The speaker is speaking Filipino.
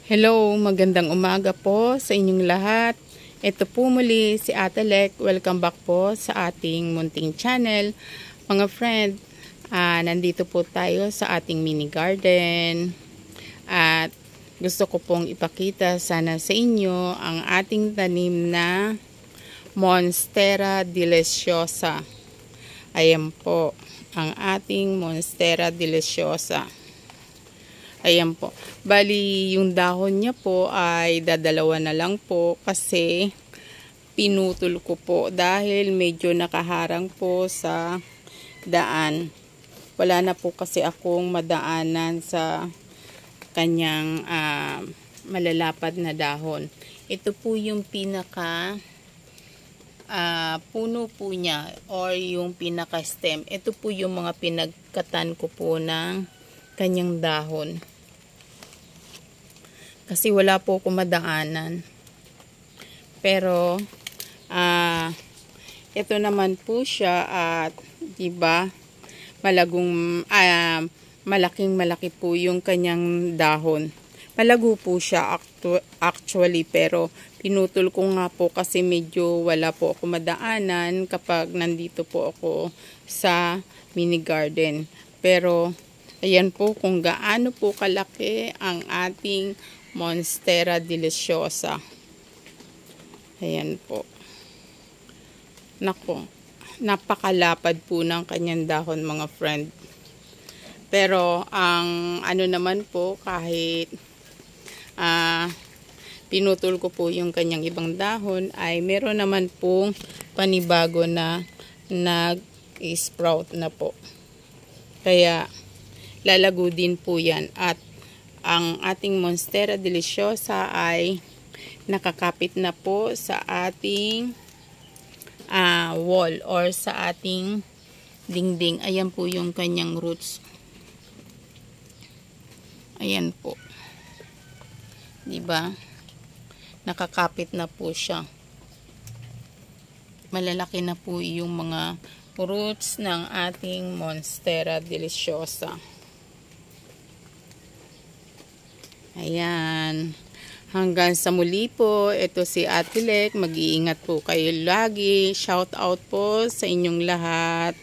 Hello, magandang umaga po sa inyong lahat. Ito po muli si Ate Lek. Welcome back po sa ating munting channel. Mga friend, nandito po tayo sa ating mini garden. At gusto ko pong ipakita sana sa inyo ang ating tanim na Monstera deliciosa. Ayan po, ang ating Monstera deliciosa. Ayan po. Bali, yung dahon niya po ay dadalawa na lang po kasi pinutol ko po dahil medyo nakaharang po sa daan. Wala na po kasi akong madaanan sa kanyang malalapad na dahon. Ito po yung pinaka puno po niya or yung pinaka stem. Ito po yung mga pinagkatan ko po ng kanyang dahon. Kasi wala po akong madaanan. Pero, ito naman po siya at, diba, malaking malaki po yung kanyang dahon. Malago po siya actually, pero pinutol ko nga po kasi medyo wala po ako madaanan kapag nandito po ako sa mini garden. Pero, ayan po kung gaano po kalaki ang ating Monstera deliciosa. Ayan po. Nako, napakalapad po ng kanyang dahon mga friend. Pero ang ano naman po, kahit pinutol ko po yung kanyang ibang dahon, ay meron naman pong panibago na nag-sprout na po. Kaya lalago din po yan. At ang ating Monstera deliciosa ay nakakapit na po sa ating wall or sa ating dingding. Ayan po yung kanyang roots. Ayan po. Diba? Nakakapit na po siya. Malalaki na po yung mga roots ng ating Monstera deliciosa. Ayan. Hanggang sa muli po, ito si Ate Lek. Mag-iingat po kayo lagi. Shout out po sa inyong lahat.